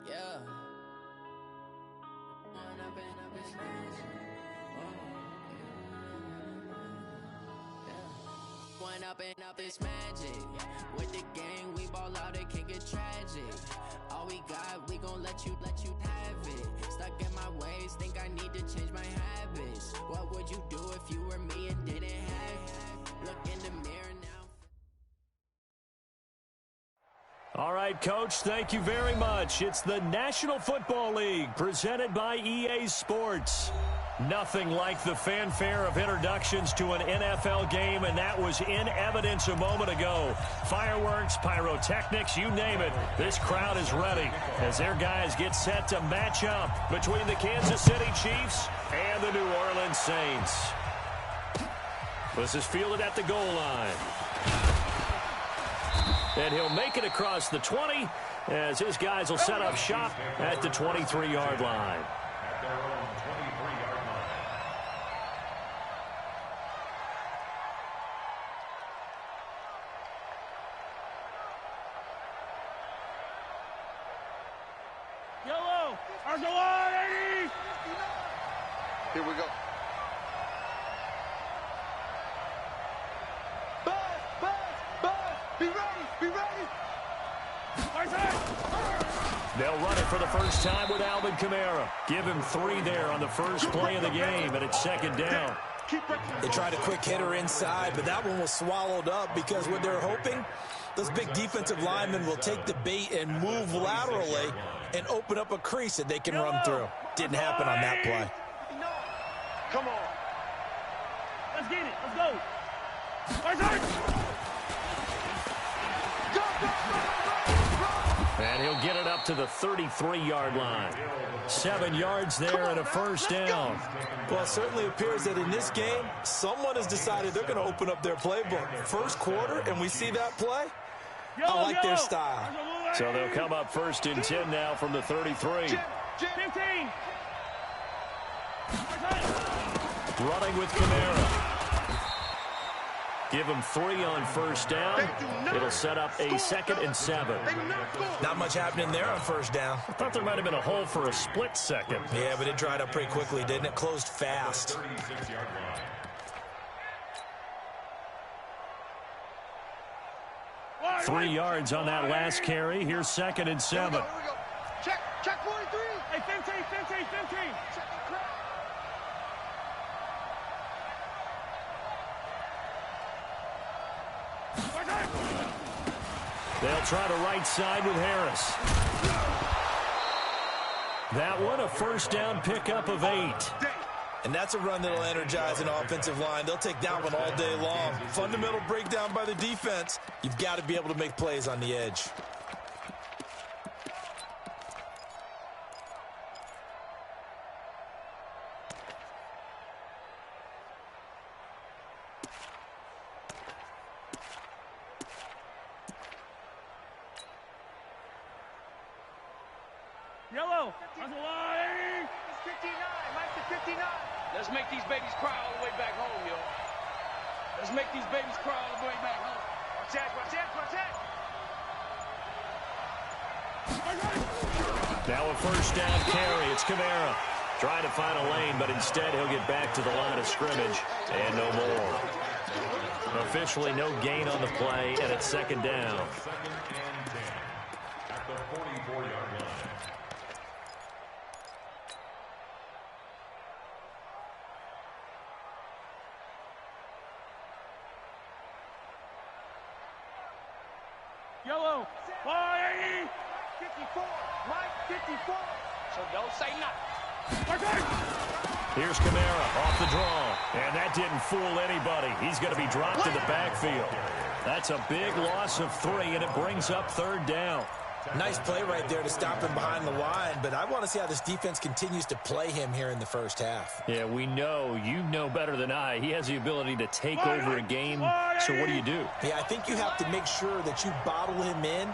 Yeah. One up and up is magic. Yeah. One up and up is magic. With the gang, we ball out, it can get tragic. All we got, we gon' let you have it. Stuck in my ways, think I need to change my habits. What would you do if you were me and didn't have it? Look in the mirror now. All right, Coach, thank you very much. It's the National Football League presented by EA Sports. Nothing like the fanfare of introductions to an NFL game, and that was in evidence a moment ago. Fireworks, pyrotechnics, you name it. This crowd is ready as their guys get set to match up between the Kansas City Chiefs and the New Orleans Saints. This is fielded at the goal line. And he'll make it across the 20 as his guys will set up shop at the 23-yard line. Yellow, RJ, here we go. They'll run it for the first time with Alvin Kamara. Give him 3 there on the first play of the game, and it's second down. They tried a quick hitter inside, but that one was swallowed up because what they're hoping, those big defensive linemen will take the bait and move laterally and open up a crease that they can run through. Didn't happen on that play. Come on. Let's get it. Let's go. And he'll get it up to the 33-yard line. 7 yards there and a first down. Well, it certainly appears that in this game, someone has decided they're going to open up their playbook. First quarter, and we see that play. I like their style. So they'll come up first and 10 now from the 33. 15. Running with Kamara. Give him 3 on first down. It'll set up a 2nd and 7. Not much happening there on first down. I thought there might have been a hole for a split second. Yeah, but it dried up pretty quickly, didn't it? Closed fast. Three yards on that last carry. Here's 2nd and 7. Here we go. Check 43. Hey, 15. They'll try to right side with Harris. That one, a first down pickup of 8. And that's a run that'll energize an offensive line. They'll take that one all day long. Fundamental breakdown by the defense. You've got to be able to make plays on the edge. Yellow. It's 59. Mike, the 59. Let's make these babies cry all the way back home, yo. Let's make these babies cry all the way back home. Watch that. Now a first down carry. It's Kamara. Trying to find a lane, but instead he'll get back to the line of scrimmage and no more. Officially no gain on the play, and it's 2nd down. At the 44-yard line. Yellow. 480. 54. Mike, 54. So don't say nothing. Here's Kamara off the draw, and that didn't fool anybody. He's going to be dropped in the backfield. That's a big loss of 3, and it brings up 3rd down. Nice play right there to stop him behind the line, but I want to see how this defense continues to play him here in the first half. Yeah, we know. You know better than I. He has the ability to take over a game, so what do? Yeah, I think you have to make sure that you bottle him in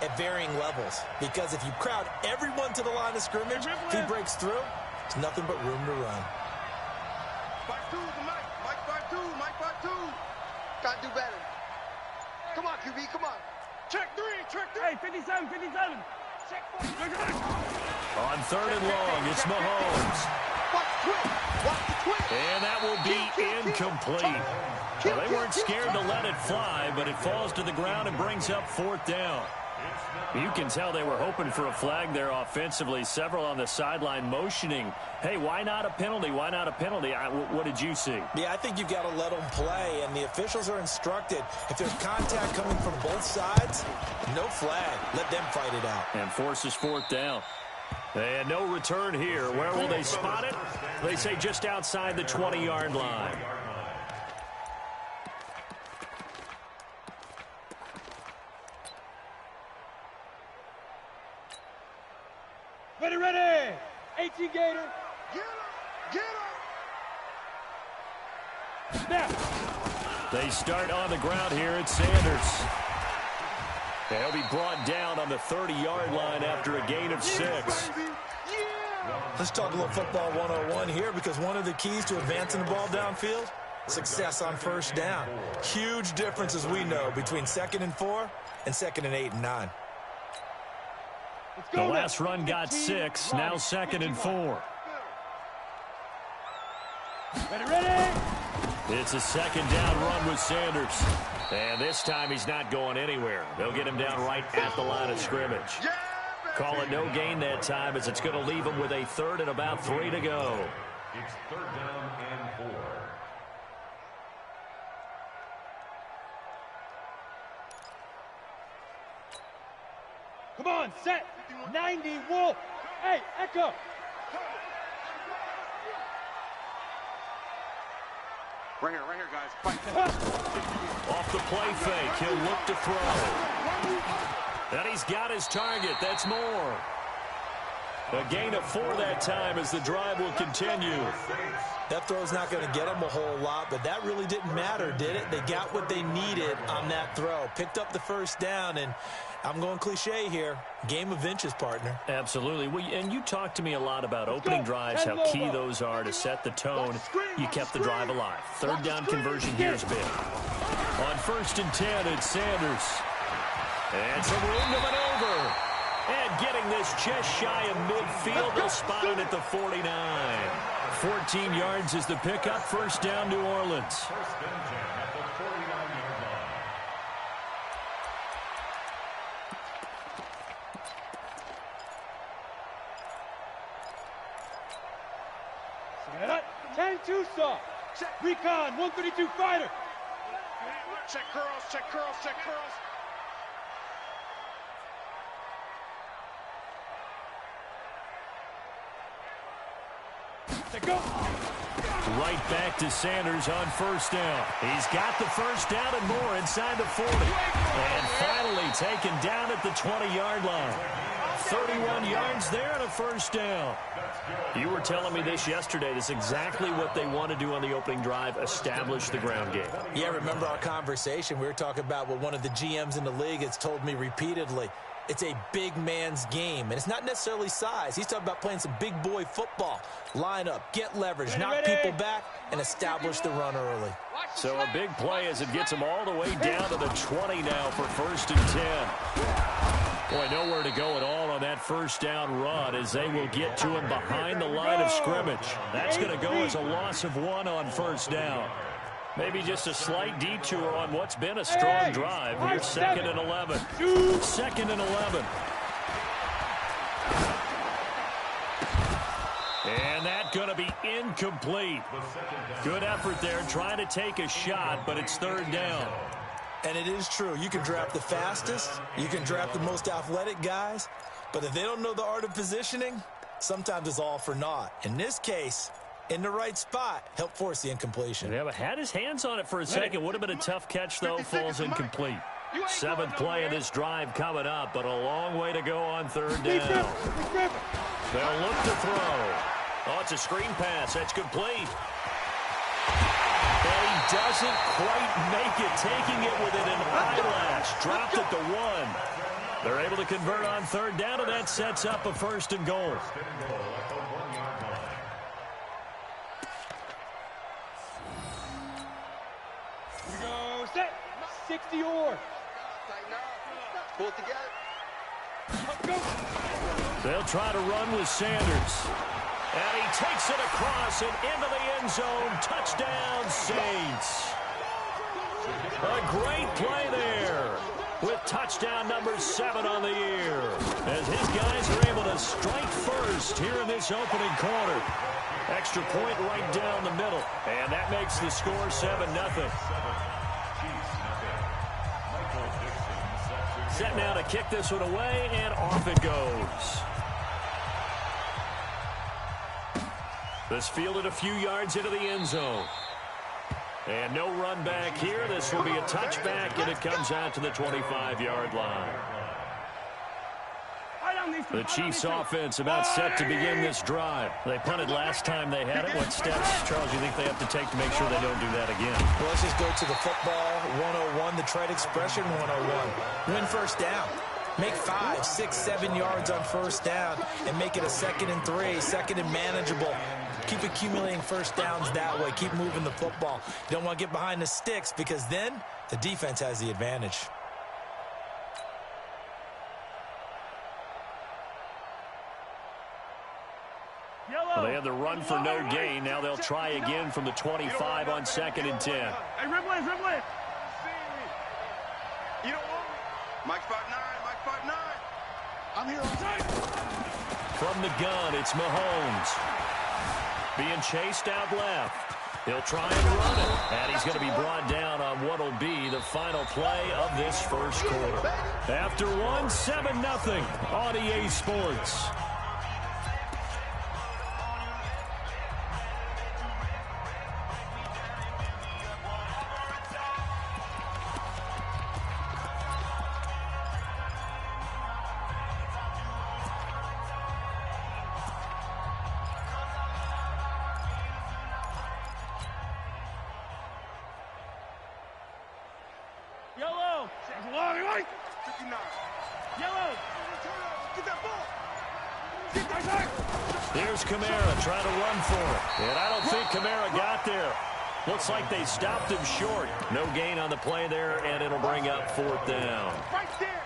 at varying levels, because if you crowd everyone to the line of scrimmage, if he breaks through, it's nothing but room to run. 5-2 to Mike. Mike 5-2. Gotta do better. Come on, QB, come on. Check 3. Hey, 57. On 3rd and long, it's Mahomes. And that will be incomplete. Well, they weren't scared to let it fly, but it falls to the ground and brings up 4th down. You can tell they were hoping for a flag there offensively. Several on the sideline motioning, hey, why not a penalty? Why not a penalty? What did you see? Yeah, I think you've got to let them play, and the officials are instructed. If there's contact coming from both sides, no flag. Let them fight it out. And forces 4th down. And no return here. Where will they spot it? They say just outside the 20-yard line. Ready, ready. 18 Gator. Get him. Get him. Snap. They start on the ground here at Sanders. They'll be brought down on the 30-yard line after a gain of 6. Let's talk a little football 101 here, because one of the keys to advancing the ball downfield, success on 1st down. Huge difference, as we know, between 2nd and 4 and 2nd and 8 and 9. The last run got 6, now 2nd and 4. Ready, ready. It's a 2nd down run with Sanders. And this time he's not going anywhere. They'll get him down right at the line of scrimmage. Call it no gain that time, as it's going to leave him with a 3rd and about 3 to go. It's 3rd down and 4. Come on, set. 90, Wolf. Hey, Echo. Right here, guys. Fight. Off the play fake, he'll look to throw. And he's got his target. That's more. A gain of 4 that time as the drive will continue. That throw's not going to get them a whole lot, but that really didn't matter, did it? They got what they needed on that throw. Picked up the 1st down, and I'm going cliche here. Game of inches, partner. Absolutely. Well, and you talked to me a lot about opening drives, how key those are to set the tone. You kept the drive alive. 3rd down conversion here is big. On 1st and 10, it's Sanders. And some room to maneuver. And getting this just shy of midfield, they'll spot it at the 49. 14 yards is the pickup. 1st down, New Orleans. 1st and 10 at the 49-yard line. 10 Tucson. Recon 132 fighter. Check curls, check curls, check curls. Go. Right back to Sanders on 1st down. He's got the 1st down and more inside the 40. And finally taken down at the 20-yard line. 31 yards there and a 1st down. You were telling me this yesterday. This is exactly what they want to do on the opening drive, establish the ground game. Yeah, remember our conversation? We were talking about what one of the GMs in the league has told me repeatedly. It's a big man's game, and it's not necessarily size. He's talking about playing some big boy football. Line up, get leverage, knock people back, and establish the run early. So a big play as it gets him all the way down to the 20 now for 1st and 10. Boy, nowhere to go at all on that 1st down run as they will get to him behind the line of scrimmage. That's going to go as a loss of 1 on 1st down. Maybe just a slight detour on what's been a strong drive. Here's 2nd and 11. 2nd and 11. And that's going to be incomplete. Good effort there trying to take a shot, but it's 3rd down. And it is true. You can draft the fastest. You can draft the most athletic guys. But if they don't know the art of positioning, sometimes it's all for naught. In this case, in the right spot, help force the incompletion. Yeah, but had his hands on it for a second. Would have been a tough catch, though. Falls incomplete. 7th play of this drive coming up, but a long way to go on 3rd down. They'll look to throw. Oh, it's a screen pass. That's complete. And he doesn't quite make it, taking it within an eyelash. Dropped at the 1. They're able to convert on 3rd down, and that sets up a 1st and goal. Go set. 60 or. Pull it together. They'll try to run with Sanders. And he takes it across and into the end zone. Touchdown, Saints. A great play there with touchdown number 7 on the year, as his guys are able to strike first here in this opening quarter. Extra point right down the middle, and that makes the score 7-0. Set now to kick this one away, and off it goes. This fielded a few yards into the end zone. And no run back here. This will be a touchback, and it comes out to the 25-yard line. The Chiefs offense about set to begin this drive. They punted last time they had it. What steps, Charles, do you think they have to take to make sure they don't do that again? Well, let's just go to the football 101, the trite expression 101. Win first down. Make 5, 6, 7 yards on first down and make it a 2nd and 3, 2nd and manageable. Keep accumulating first downs that way. Keep moving the football. You don't want to get behind the sticks because then the defense has the advantage. Well, they had the run for no gain. Now they'll try again from the 25 on 2nd and 10. Hey, Rimley. You don't want me. Mike 5'9", Mike 5'9". I'm here all night. From the gun, it's Mahomes. Being chased out left. He'll try and run it. And he's going to be brought down on what will be the final play of this first quarter. After one, 7-0 on EA Sports. Yellow. 59. Yellow. Get that ball. Here's Kamara trying to run for it. And I don't think Kamara got there. Looks like they stopped him short. No gain on the play there, and it'll bring up 4th down. Right there.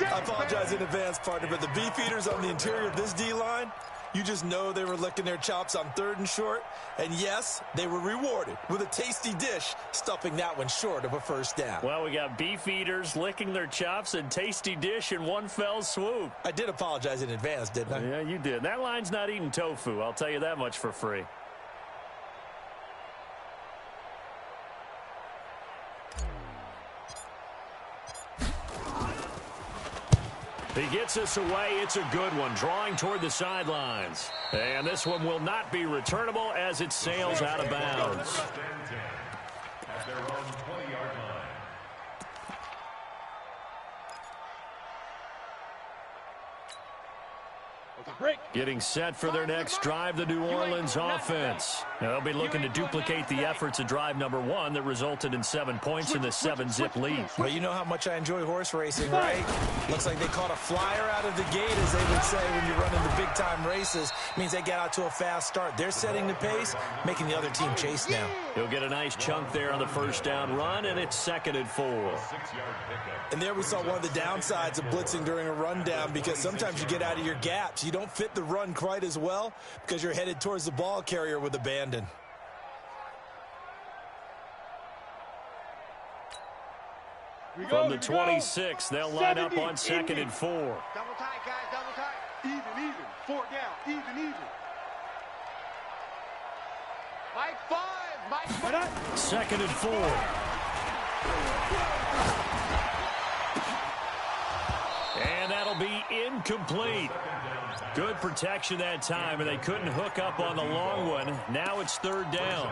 I apologize in advance, partner, but the beefeaters on the interior of this D-line, you just know they were licking their chops on 3rd and short. And yes, they were rewarded with a tasty dish, stuffing that one short of a first down. Well, we got beef eaters licking their chops and tasty dish in one fell swoop. I did apologize in advance, didn't I? Yeah, you did. That line's not eating tofu. I'll tell you that much for free. He gets us away. It's a good one, drawing toward the sidelines. And this one will not be returnable as it sails out of bounds. At their own 20-yard line. Getting set for their next drive, the New Orleans offense. Now, they'll be looking to duplicate the efforts of drive number 1 that resulted in 7 points in the 7-zip lead. Well, you know how much I enjoy horse racing, right? Looks like they caught a flyer out of the gate, as they would say when you're running the big-time races. Means they get out to a fast start. They're setting the pace, making the other team chase now. He'll get a nice chunk there on the first down run, and it's 2nd and 4. 6-yard pickup. And there we saw one of the downsides of blitzing during a rundown, because sometimes you get out of your gaps. You don't fit the run quite as well because you're headed towards the ball carrier with abandon. From the 26, they'll line up on 2nd and 4. Double tight, guys, double tight. Even. 4 down, even. Mike 5, Mike 5. 2nd and 4. And that'll be incomplete. Good protection that time, and they couldn't hook up on the long one. Now it's 3rd down.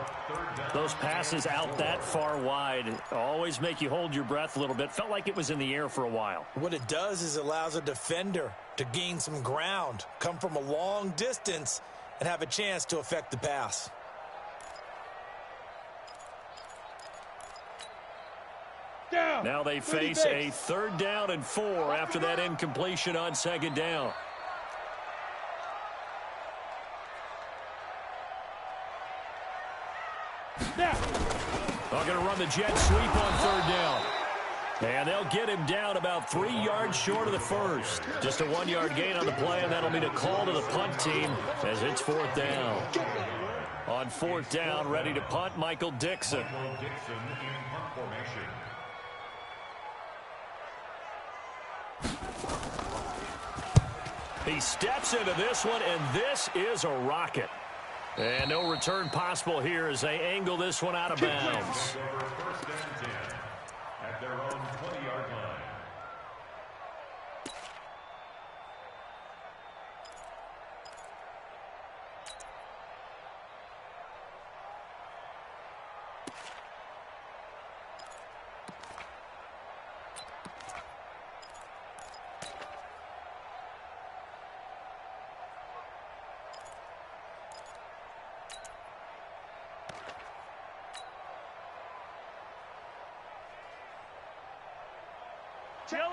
Those passes out that far wide always make you hold your breath a little bit. Felt like it was in the air for a while. What it does is it allows a defender to gain some ground, come from a long distance, and have a chance to affect the pass. Now they face a 3rd down and 4 after that incompletion on 2nd down. They're going to run the jet sweep on 3rd down. And they'll get him down about 3 yards short of the first. Just a 1-yard gain on the play, and that'll mean a call to the punt team as it's 4th down. On 4th down, ready to punt, Michael Dixon. He steps into this one, and this is a rocket. And no return possible here as they angle this one out of bounds. At their own 20-yard line.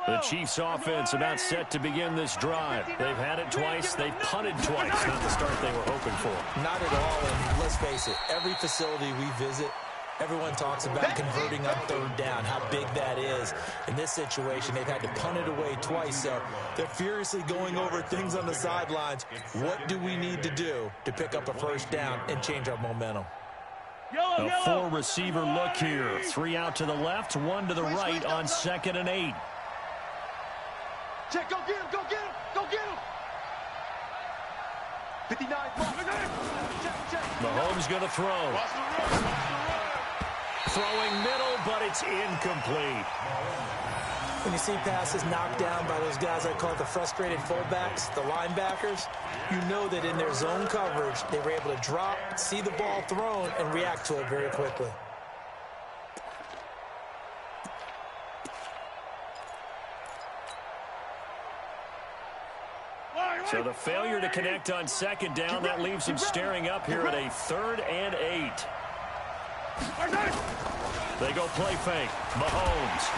The Chiefs offense about set to begin this drive. They've had it twice. They've punted twice. Not the start they were hoping for. Not at all, and let's face it, every facility we visit, everyone talks about converting on 3rd down, how big that is. In this situation, they've had to punt it away twice, so they're furiously going over things on the sidelines. What do we need to do to pick up a 1st down and change our momentum? A 4-receiver look here. 3 out to the left, 1 to the right on 2nd and 8. Check, go get him, go get him, go get him. 59. Check. Mahomes going to throw. Throwing middle, but it's incomplete. When you see passes knocked down by those guys I call the frustrated fullbacks, the linebackers, you know that in their zone coverage, they were able to drop, see the ball thrown, and react to it very quickly. So the failure to connect on 2nd down, that leaves him staring up here at a 3rd and 8. They go play fake. Mahomes.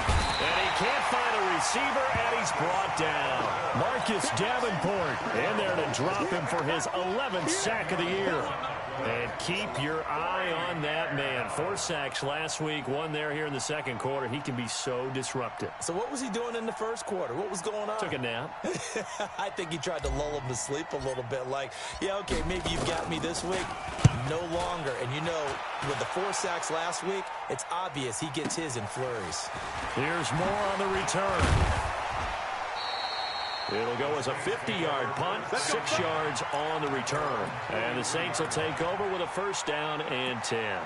And he can't find a receiver, and he's brought down. Marcus Davenport in there to drop him for his 11th sack of the year. And keep your eye on that man. 4 sacks last week, 1 there here in the 2nd quarter. He can be so disruptive. So what was he doing in the 1st quarter? What was going on? Took a nap. I think he tried to lull him to sleep a little bit. Like, yeah, okay, maybe you've got me this week. No longer. And you know, with the 4 sacks last week, it's obvious he gets his in flurries. Here's more on the return. It'll go as a 50-yard punt, 6 yards on the return. And the Saints will take over with a 1st down and 10.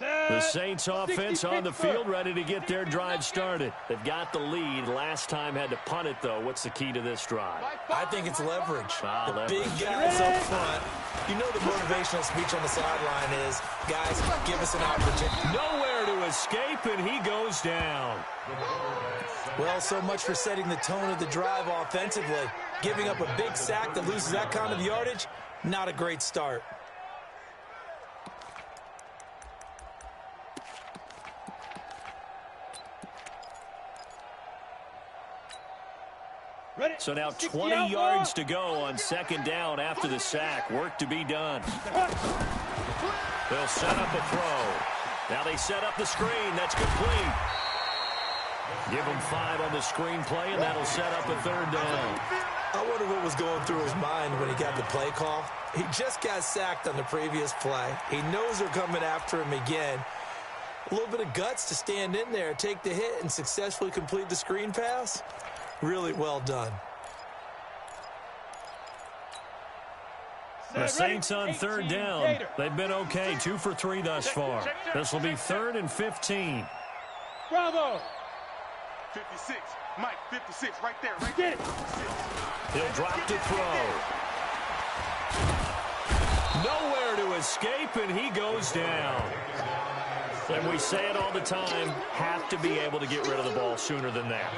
The Saints offense on the field, ready to get their drive started. They've got the lead. Last time had to punt it, though. What's the key to this drive? I think it's leverage. The Leverage. big guys up front. You know the motivational speech on the sideline is, guys, give us an opportunity. Nowhere to escape, and he goes down. Well, so much for setting the tone of the drive offensively. Giving up a big sack that loses that kind of yardage, not a great start. So now 20 yards to go on 2nd down after the sack. Work to be done. They'll set up a throw. Now they set up the screen. That's complete. Give them 5 on the screen play, and that'll set up a 3rd down. I wonder what was going through his mind when he got the play call. He just got sacked on the previous play. He knows they're coming after him again. A little bit of guts to stand in there, take the hit, and successfully complete the screen pass. Really well done. The Saints on 3rd down. They've been okay, 2 for 3 thus far. This will be 3rd and 15. Bravo. 56. Mike, 56, right there, right Get there. it. He'll drop to throw. Nowhere to escape, and he goes down. And we say it all the time, have to be able to get rid of the ball sooner than that.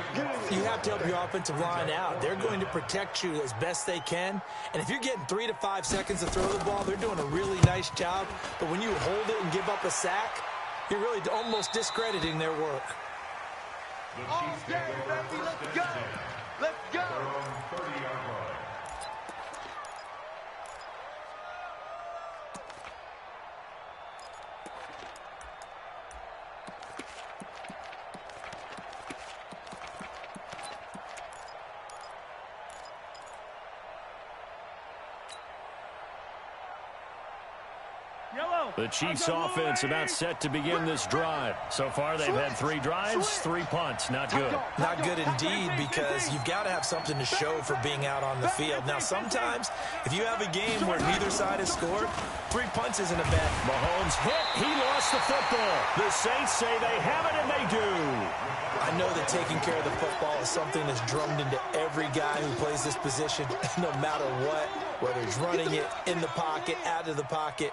You have to help your offensive line out. They're going to protect you as best they can. And if you're getting 3 to 5 seconds to throw the ball, they're doing a really nice job. But when you hold it and give up a sack, you're really almost discrediting their work. All day, baby. Let's go. Let's go. 30-yard line. The Chiefs offense about set to begin this drive. So far, they've had 3 drives, 3 punts. Not good. Not good indeed, because you've got to have something to show for being out on the field. Now, sometimes, if you have a game where neither side has scored, 3 punts isn't a bad. Mahomes hit. He lost the football. The Saints say they have it, and they do. I know that taking care of the football is something that's drummed into every guy who plays this position, no matter what, whether it's running it, in the pocket, out of the pocket.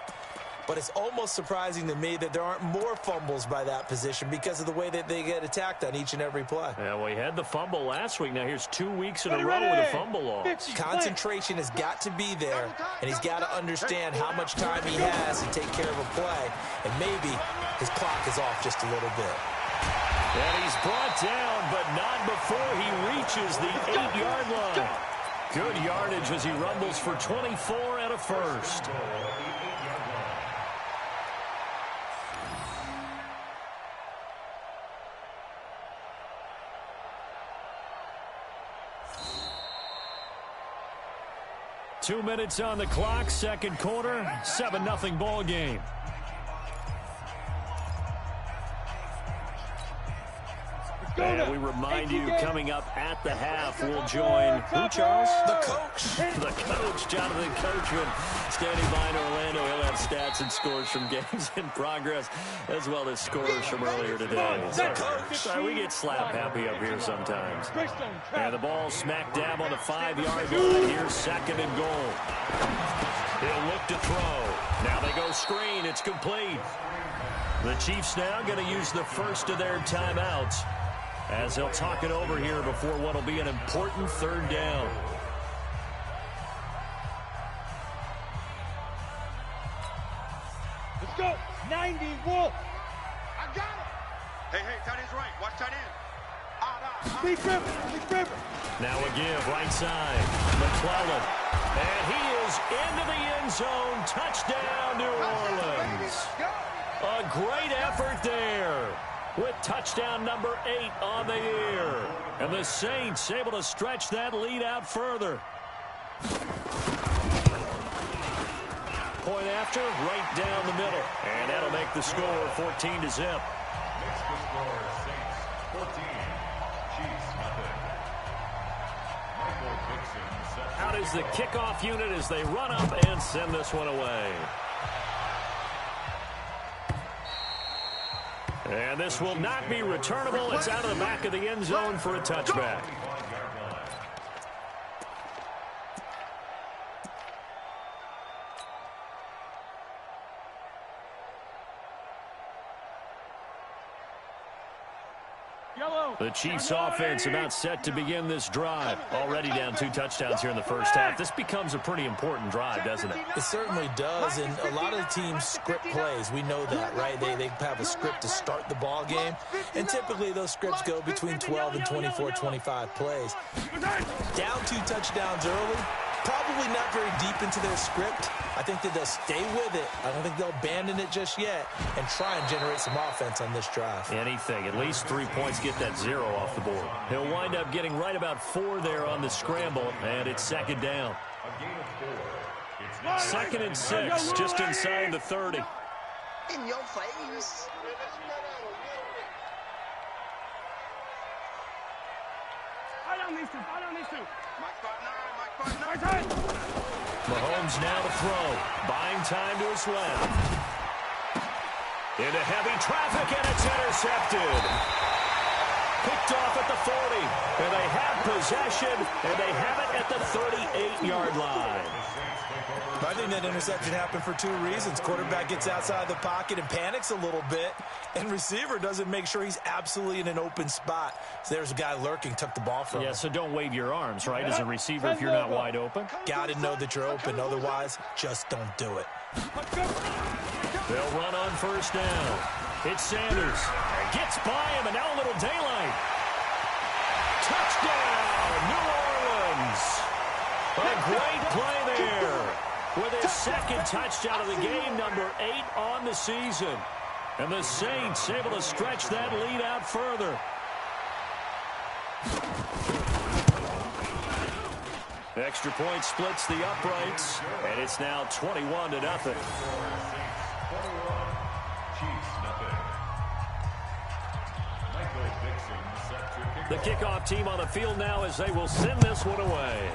But it's almost surprising to me that there aren't more fumbles by that position because of the way that they get attacked on each and every play. Yeah, well, he had the fumble last week. Now here's 2 weeks in a row with a fumble loss. Concentration has got to be there, and he's got to understand how much time he has to take care of a play, and maybe his clock is off just a little bit. And he's brought down, but not before he reaches the 8-yard line. Good yardage as he rumbles for 24 and a first. 2 minutes on the clock, second quarter, 7-0 ball game. And we remind you, coming up at the half, we'll join, who, Charles? The coach. The coach, Jonathan Coachman, standing by in Orlando. He'll have stats and scores from games in progress, as well as scores from earlier today. Sorry, we get slap happy up here sometimes. And the ball smack dab on the 5-yard line. Here's second and goal. He'll look to throw. Now they go screen. It's complete. The Chiefs now going to use the first of their timeouts, as they'll talk it over here before what will be an important third down. Let's go. 90, Wolf. I got it. Hey, tight end's right. Watch tight end. Big river. Now a give, right side. McClellan. And he is into the end zone. Touchdown, New Orleans. A great effort there, with touchdown number 8 on the year. And the Saints able to stretch that lead out further. Point after, right down the middle. And that'll make the score 14-0. Next to score, Saints 14, Chiefs nothing. Michael Dixon set. Out is the kickoff unit as they run up and send this one away. And this will not be returnable. It's out of the back of the end zone for a touchback. The Chiefs offense about set to begin this drive. Already down 2 touchdowns here in the first half. This becomes a pretty important drive, doesn't it? It certainly does, and a lot of the teams script plays. We know that, right? They have a script to start the ball game, and typically those scripts go between 12 and 24, 25 plays. Down 2 touchdowns early, probably not very deep into their script. I think that they'll stay with it. I don't think they'll abandon it just yet and try and generate some offense on this drive. Anything. At least 3 points, get that 0 off the board. He'll wind up getting right about 4 there on the scramble, and it's second down. A gain of 4. It's 2nd and 6, just inside the 30. In your face. I don't need to. Mike 5'9", Mahomes now to throw. Buying time to his left. Into heavy traffic, and it's intercepted. Picked off at the 40. And they have possession, and they have it at the 38-yard line. I think that interception happened for 2 reasons. Quarterback gets outside the pocket and panics a little bit, and receiver doesn't make sure he's absolutely in an open spot. So there's a guy lurking, took the ball from him. Yeah, so don't wave your arms, right, as a receiver if you're not wide open. Got to know that you're open. Otherwise, just don't do it. They'll run on first down. It's Sanders. Gets by him, and now a little daylight. touchdown, New Orleans. A great play there with his second touchdown of the game, number 8 on the season. And the Saints able to stretch that lead out further. Extra point splits the uprights, and it's now 21-0. The kickoff team on the field now as they will send this one away.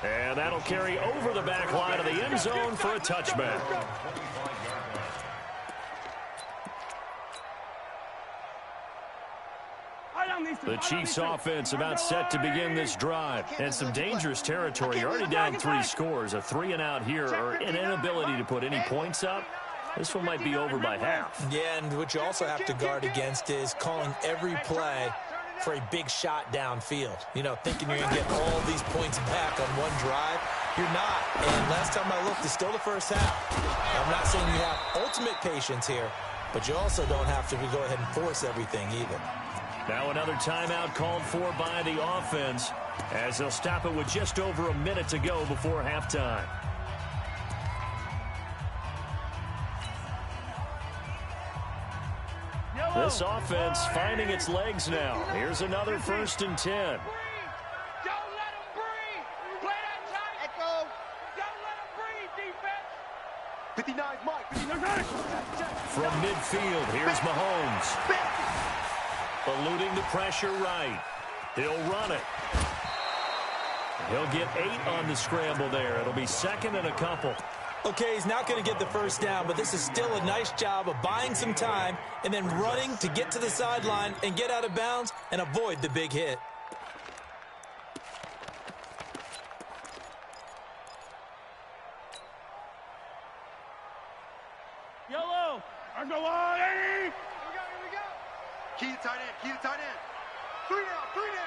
And that'll carry over the back line of the end zone for a touchback. The Chiefs offense about set to begin this drive. And some dangerous territory. You're already down 3 scores. A 3-and-out here or an inability to put any points up. This one might be over by half. Yeah, and what you also have to guard against is calling every play for a big shot downfield. You know, thinking you're going to get all these points back on one drive. You're not. And last time I looked, it's still the first half. I'm not saying you have ultimate patience here, but you also don't have to go ahead and force everything either. Now another timeout called for by the offense as they'll stop it with just over a minute to go before halftime. This offense finding its legs now. Here's another 1st and 10. Don't let him breathe. Play that tight. Echo. Don't let him breathe, defense. 59, Mike. 59. From midfield, here's Mahomes. Eluding the pressure right. He'll run it. He'll get 8 on the scramble there. It'll be 2nd and a couple. Okay, he's not going to get the first down, but this is still a nice job of buying some time and then running to get to the sideline and get out of bounds and avoid the big hit. Yellow. I go on, Eddie. Here we go. Key to tight end, key to tight end. 3 down, 3 down.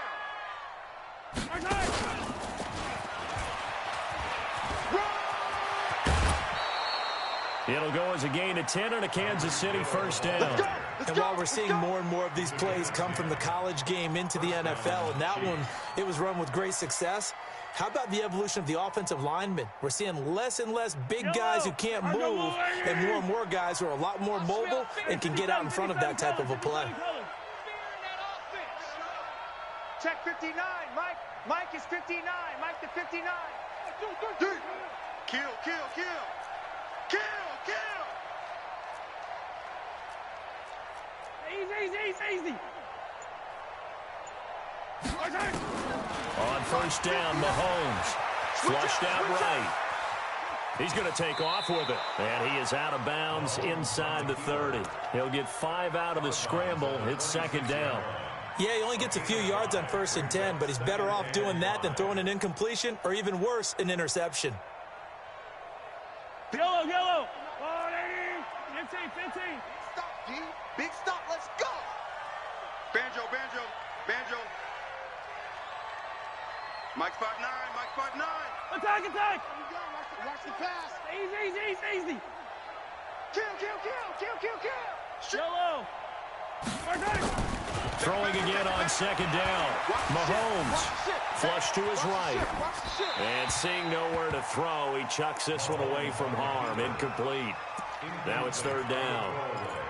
It'll go as a gain of 10 and a Kansas City 1st down. And while we're seeing more and more of these plays come from the college game into the NFL, and that one, it was run with great success, how about the evolution of the offensive linemen? We're seeing less and less big guys who can't move and more guys who are a lot more mobile and can get out in front of that type of a play. Check 59, Mike. Mike is 59. Mike to 59. Kill, kill, kill. Kill, kill. Easy. On 1st down, Mahomes. Flushed out right. He's going to take off with it. And he is out of bounds inside the 30. He'll get 5 out of the scramble. It's 2nd down. Yeah, he only gets a few yards on 1st and 10, but he's better off doing that than throwing an incompletion or even worse, an interception. Yellow. Oh, 15. Stop, G. Big stop. Let's go. Banjo. Mike's 5'9", Mike's 5'9". Attack. Here we go. Watch the pass. Easy. Kill. Yellow. Throwing again on 2nd down. Mahomes flush to his right. And seeing nowhere to throw, he chucks this one away from harm. Incomplete. Now it's 3rd down.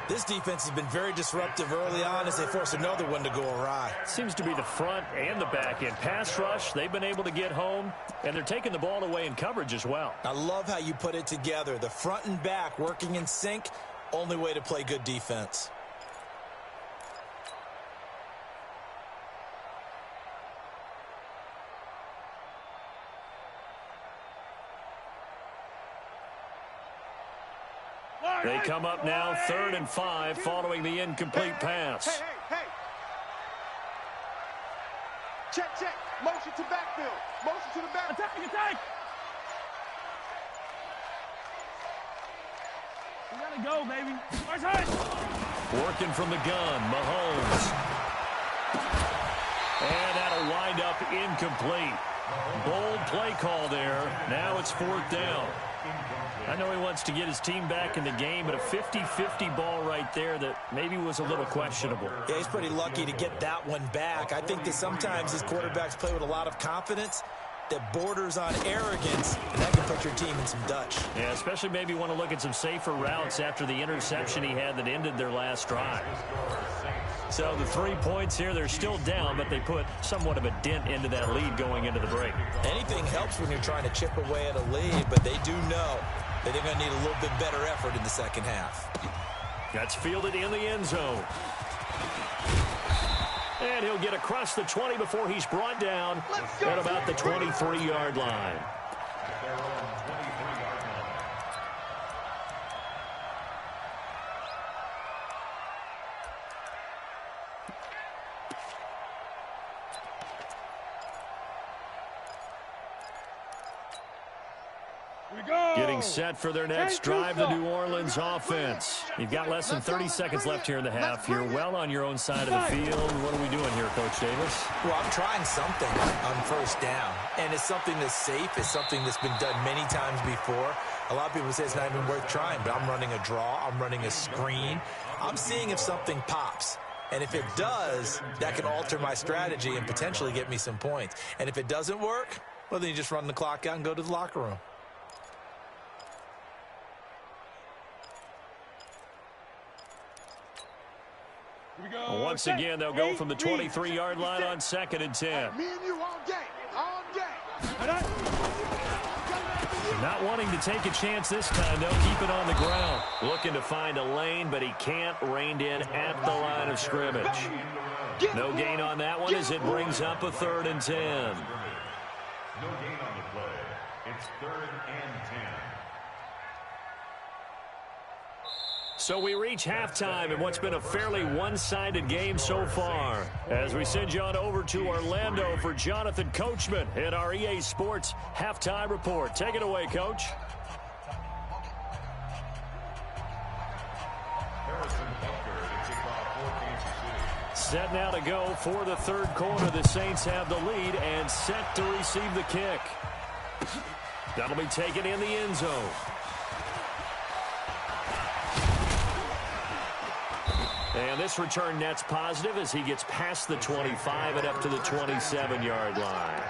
This defense has been very disruptive early on as they force another one to go awry. Seems to be the front and the back end. Pass rush, they've been able to get home, and they're taking the ball away in coverage as well. I love how you put it together. The front and back working in sync, only way to play good defense. They come up now 3rd and 5 following the incomplete pass. Hey. Check. Motion to backfield. Motion to the back. Attack. We gotta go, baby. Working from the gun, Mahomes. And that'll wind up incomplete. Bold play call there. Now it's 4th down. I know he wants to get his team back in the game, but a 50-50 ball right there that maybe was a little questionable. Yeah, he's pretty lucky to get that one back. I think that sometimes these quarterbacks play with a lot of confidence that borders on arrogance, and that can put your team in some Dutch. Yeah, especially maybe want to look at some safer routes after the interception he had that ended their last drive. So the 3 points here, they're still down, but they put somewhat of a dent into that lead going into the break. Anything helps when you're trying to chip away at a lead, but they do know that they're going to need a little bit better effort in the second half. That's fielded in the end zone. And he'll get across the 20 before he's brought down at about the 23-yard line. Getting set for their next drive, the New Orleans offense. You've got less than 30 seconds left here in the half. You're well on your own side of the field. What are we doing here, Coach Davis? Well, I'm trying something on first down, and it's something that's safe. It's something that's been done many times before. A lot of people say it's not even worth trying, but I'm running a draw. I'm running a screen. I'm seeing if something pops. And if it does, that can alter my strategy and potentially get me some points. And if it doesn't work, well, then you just run the clock out and go to the locker room. Once again, they'll go from the 23-yard line on 2nd and 10. Me and you all day, all day. Not wanting to take a chance this time, they'll keep it on the ground. Looking to find a lane, but he can't. Reined in at the line of scrimmage. No gain on that one as it brings up a 3rd and 10. No gain on the play. It's 3rd and 10. So we reach halftime in what's been a fairly one-sided game so far. As we send you on over to Orlando for Jonathan Coachman in our EA Sports Halftime Report. Take it away, Coach. Set now to go for the 3rd quarter. The Saints have the lead and set to receive the kick. That'll be taken in the end zone. And this return net's positive as he gets past the 25 and up to the 27-yard line.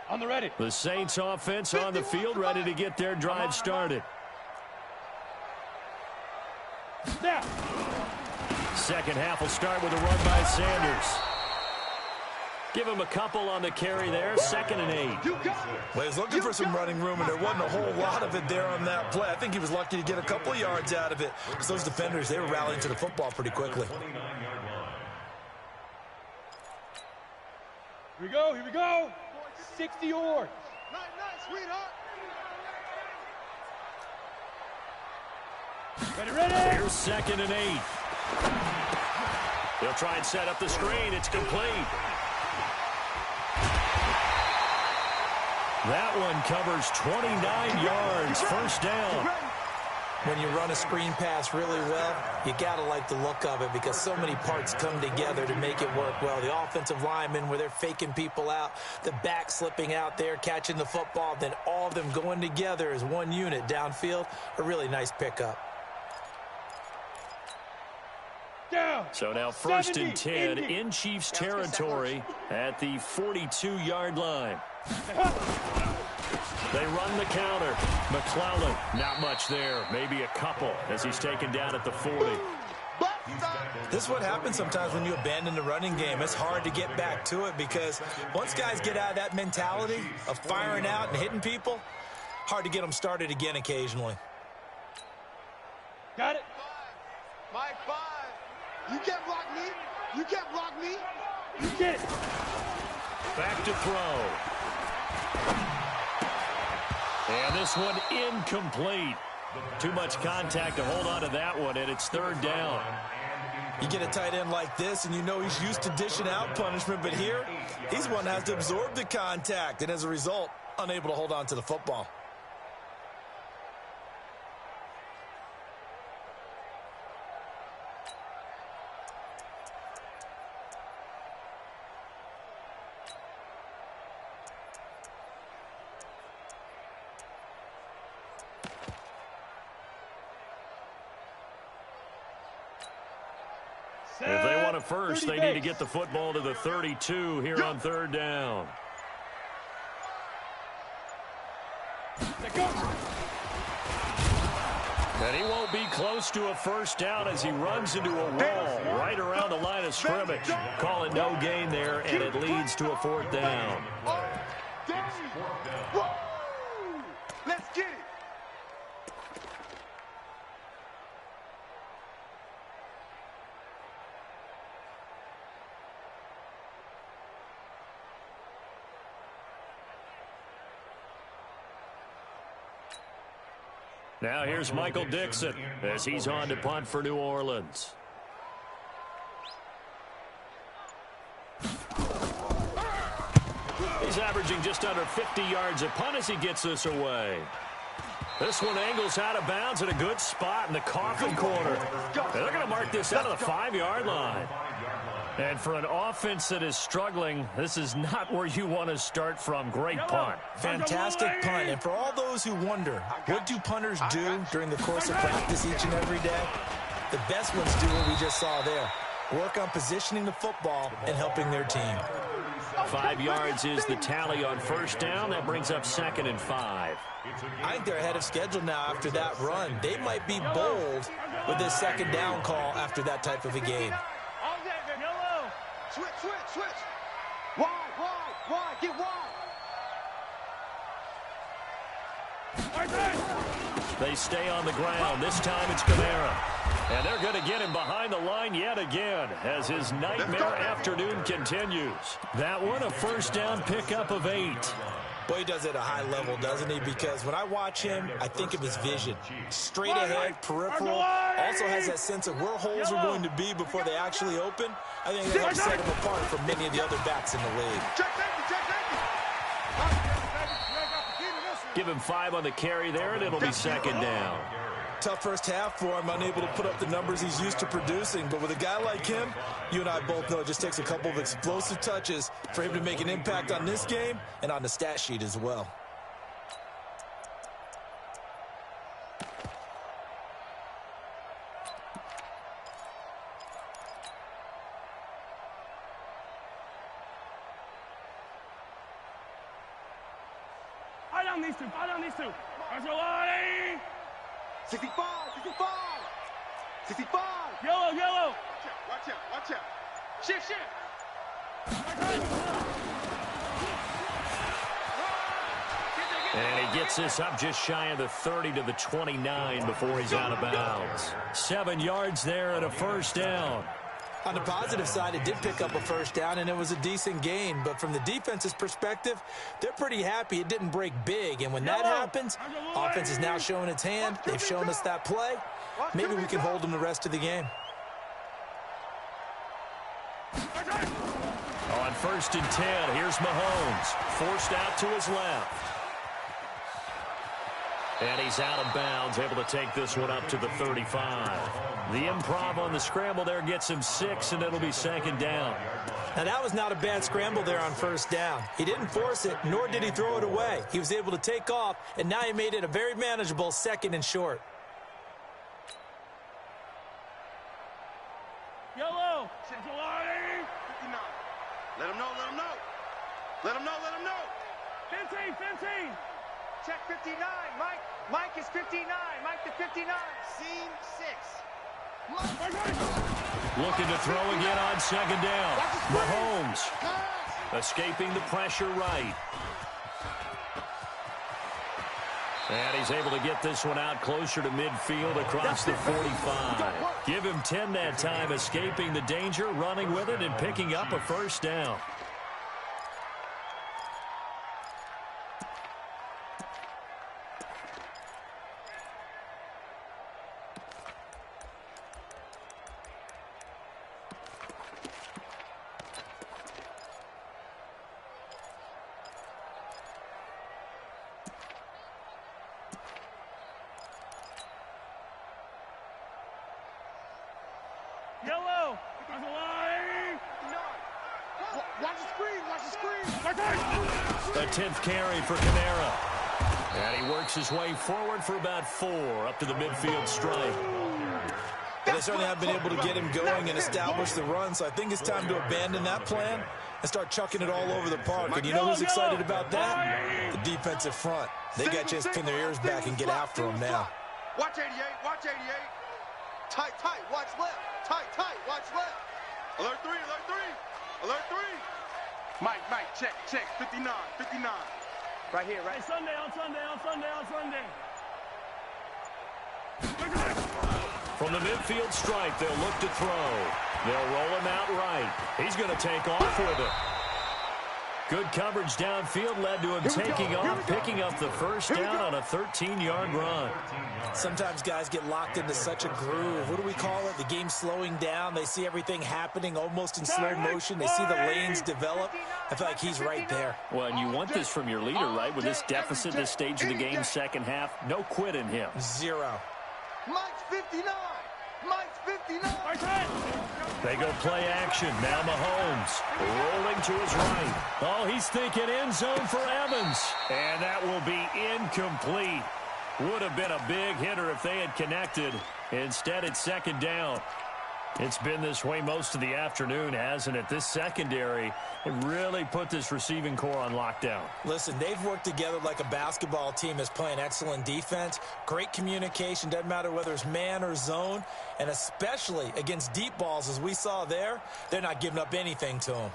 On the ready. The Saints offense on the field, ready to get their drive started. Now. Second half will start with a run by Sanders. Give him a couple on the carry there. 2nd and 8. Well, he was looking for some running room, and there wasn't a whole lot of it there on that play. I think he was lucky to get a couple yards out of it. Because those defenders, they were rallying to the football pretty quickly. Here we go, here we go. 60 yards. Nice, sweetheart. Ready. Here's 2nd and 8. He'll try and set up the screen. It's complete. That one covers 29 yards. First down. When you run a screen pass really well, you got to like the look of it because so many parts come together to make it work well. The offensive linemen, where they're faking people out, the back slipping out there, catching the football, then all of them going together as one unit downfield. A really nice pickup. Down. So now 1st and 10 in Chiefs territory at the 42-yard line. They run the counter. McClellan, not much there. Maybe a couple as he's taken down at the 40. This is what happens sometimes when you abandon the running game. It's hard to get back to it because once guys get out of that mentality of firing out and hitting people, hard to get them started again occasionally. Got it. Mike 5. You can't block me. You can't block me. You get it. Back to throw. And this one incomplete. Too much contact to hold on to that one, and it's 3rd down. You get a tight end like this, and you know he's used to dishing out punishment, but here, he's one that has to absorb the contact, and as a result, unable to hold on to the football. If they want it first, they need to get the football to the 32 here on third down. And he won't be close to a first down as he runs into a wall right around the line of scrimmage. Calling no gain there, and it leads to a fourth down. Let's get it. Now here's Michael Dixon as he's on to punt for New Orleans. He's averaging just under 50 yards a punt as he gets this away. This one angles out of bounds at a good spot in the coffin corner. And they're going to mark this out of the 5-yard line. And for an offense that is struggling, this is not where you want to start from. Great punt. Fantastic punt. And for all those who wonder, what do punters do during the course of practice each and every day? The best ones do what we just saw there. Work on positioning the football and helping their team. 5 yards is the tally on first down. That brings up 2nd and 5. I think they're ahead of schedule now after that run. They might be bold with this second down call after that type of a game. Switch. Wide, get wide. They stay on the ground. This time it's Kamara. And they're going to get him behind the line yet again as his nightmare afternoon continues. That one, a first down pickup of 8. Boy, he does it at a high level, doesn't he? Because when I watch him, I think of his vision. Straight ahead, peripheral. Also has that sense of where holes are going to be before they actually open. I think that helps set him apart from many of the other backs in the league. Give him 5 on the carry there, and it'll be 2nd down. Tough first half for him, unable to put up the numbers he's used to producing. But with a guy like him, you and I both know it just takes a couple of explosive touches for him to make an impact on this game and on the stat sheet as well. Fire down these two. That's your line. 65. Yellow. Watch out. Shift. And he gets this up just shy of the 30 to the 29 before he's out of bounds. 7 yards there and a first down. On the positive side, it did pick up a first down, and it was a decent gain. But from the defense's perspective, they're pretty happy it didn't break big. And when that happens, offense is now showing its hand. They've shown us that play. Maybe we can hold them the rest of the game. On 1st and 10, here's Mahomes. Forced out to his left. And he's out of bounds, able to take this one up to the 35. The improv on the scramble there gets him 6, and it'll be 2nd down. Now, that was not a bad scramble there on first down. He didn't force it, nor did he throw it away. He was able to take off, and now he made it a very manageable 2nd and short. Yellow. 59. Let him know. 15. Check 59. Mike is 59. Mike to 59. Scene 6. Looking to throw again on 2nd down. Mahomes escaping the pressure right. And he's able to get this one out closer to midfield across the 45. Give him 10 that time, escaping the danger, running with it, and picking up a first down. Yellow. On the line. Watch the screen. Watch the screen. The 10th carry for Kamara. And he works his way forward for about 4 up to the midfield stripe. They certainly have been able to get him going and establish the run, so I think it's time to abandon that plan and start chucking it all over the park. And you know who's excited about that? The defensive front. They got a chance to pin their ears back and get after him now. Watch 88, watch 88. Tight, watch left. Tight, watch left. Alert 3, alert 3. Alert 3. Mike, check, 59. Right here, right. Hey, Sunday. From the midfield stripe, they'll look to throw. They'll roll him out right. He's going to take off with it. Good coverage downfield led to him taking off, picking up the first down on a 13-yard run. Sometimes guys get locked into such a groove. What do we call it? The game's slowing down. They see everything happening almost in slow motion. They see the lanes develop. I feel like he's right there. Well, and you want this from your leader, right? With this deficit, this stage of the game, second half, no quit in him. 0. Mike's 59. Mike's 59. They go play action. Now Mahomes rolling to his right. Oh, he's thinking end zone for Evans. And that will be incomplete. Would have been a big hitter if they had connected. Instead, it's second down. It's been this way most of the afternoon, hasn't it? This secondary, it really put this receiving core on lockdown. Listen, they've worked together like a basketball team that's playing excellent defense. Great communication, doesn't matter whether it's man or zone. And especially against deep balls, as we saw there, they're not giving up anything to them.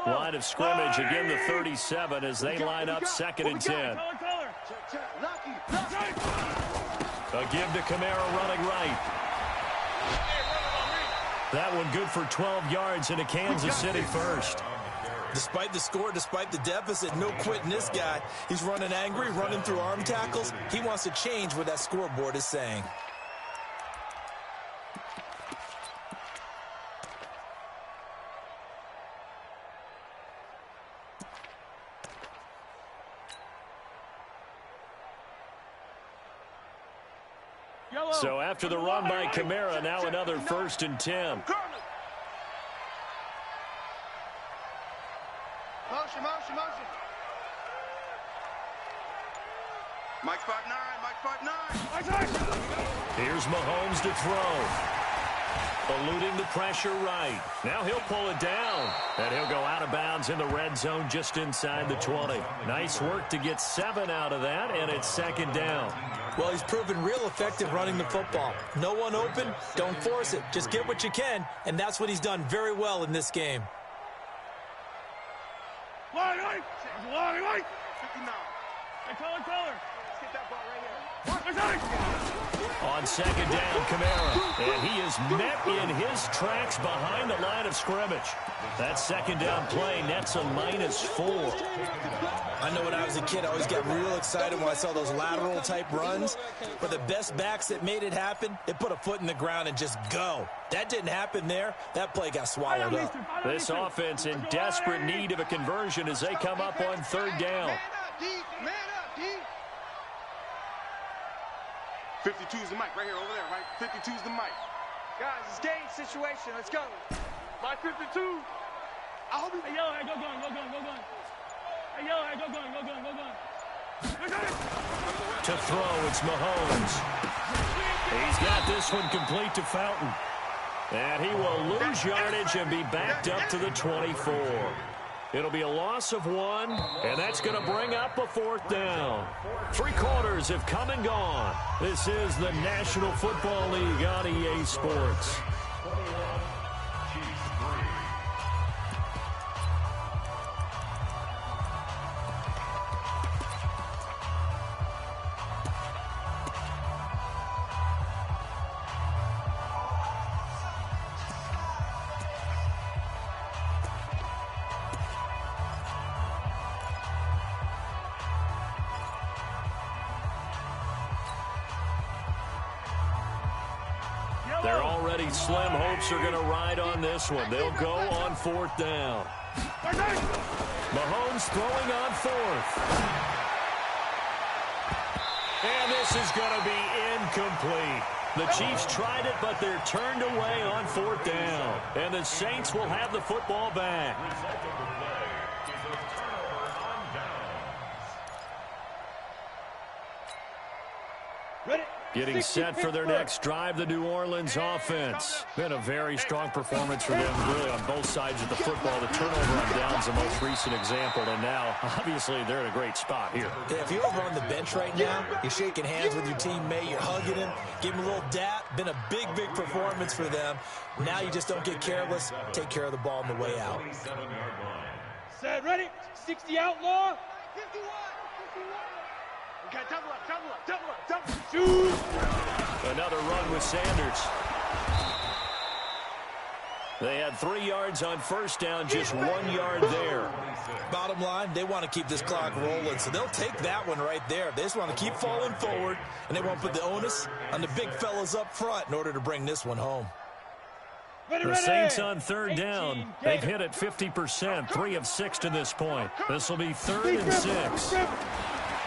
Line of scrimmage, again the 37 as they line up 2nd and 10. A give to Kamara running right. That one good for 12 yards into Kansas City first. Despite the score, despite the deficit, no quitting this guy. He's running angry, running through arm tackles. He wants to change what that scoreboard is saying. So after the run by Kamara, now another 1st and 10. Motion. Mike's 5'9", Here's Mahomes to throw. Eluding the pressure right. Now he'll pull it down. And he'll go out of bounds in the red zone just inside the 20. Nice work to get 7 out of that, and it's 2nd down. Well, he's proven real effective running the football. No one open, don't force it. Just get what you can, and that's what he's done very well in this game. Line. 59. Hey, color. Let's get that ball right here. On 2nd down, Kamara. And he is met in his tracks behind the line of scrimmage. That 2nd down play nets a -4. I know when I was a kid, I always got real excited when I saw those lateral-type runs. But the best backs that made it happen, they put a foot in the ground and just go. That didn't happen there. That play got swallowed up. This offense in desperate need of a conversion as they come up on 3rd down. Man up, D. 52's the mic right here over there, right? 52's the mic. Guys, it's game situation. Let's go. My 52. I hope Hey, yellow, go gun. Hey, yellow, go gun. To throw, it's Mahomes. He's got this one complete to Fountain. And he will lose yardage and be backed up to the 24. It'll be a loss of 1, and that's going to bring up a 4th down. 3 quarters have come and gone. This is the National Football League on EA Sports. They're already slim hopes are going to ride on this one. They'll go on 4th down. Mahomes throwing on 4th. And this is going to be incomplete. The Chiefs tried it, but they're turned away on 4th down. And the Saints will have the football back. Getting set for their next drive, the New Orleans offense. Been a very strong performance for them, really, on both sides of the football. The turnover on downs the most recent example, and now, obviously, they're in a great spot here. Yeah, if you're over on the bench right now, you're shaking hands with your teammate, you're hugging him, give him a little dap. Been a big, big performance for them. Now you just don't get careless. Take care of the ball on the way out. Set, ready? 60 outlaw. 51. Okay, double up. Shoot. Another run with Sanders. They had 3 yards on 1st down, just 1 yard there. Bottom line, they want to keep this clock rolling, so they'll take that one right there. They just want to keep falling forward, and they won't put the onus on the big fellas up front in order to bring this one home. The Saints on 3rd down. They've hit it 50%, 3 of 6 to this point. This will be 3rd and 6.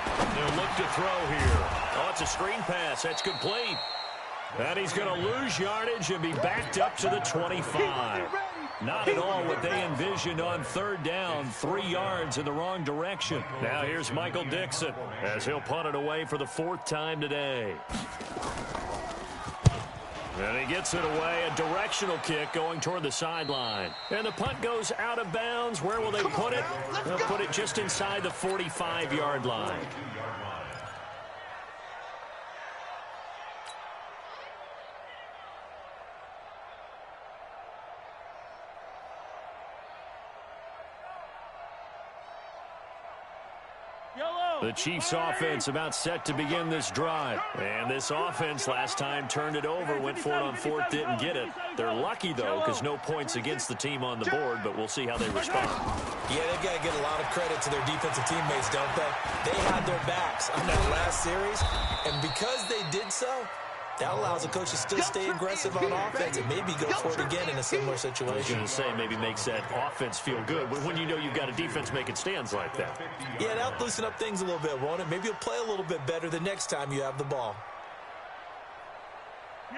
They'll look to throw here. Oh, it's a screen pass. That's complete. And he's going to lose yardage and be backed up to the 25. Not at all what they envisioned on 3rd down. 3 yards in the wrong direction. Now here's Michael Dixon as he'll punt it away for the 4th time today. And he gets it away, a directional kick going toward the sideline. And the punt goes out of bounds. Where will they put it? They'll put it just inside the 45-yard line. The Chiefs offense about set to begin this drive. And this offense last time turned it over, went for it on 4th, didn't get it. They're lucky, though, because no points against the team on the board, but we'll see how they respond. Yeah, they've got to get a lot of credit to their defensive teammates, don't they? They had their backs on that last series, and because they did so, that allows the coach to still stay aggressive on offense and maybe go for it again in a similar situation. I was going to say maybe makes that offense feel good, but when you know you've got a defense making stands like that. Yeah, that'll loosen up things a little bit, won't it? Maybe you'll play a little bit better the next time you have the ball.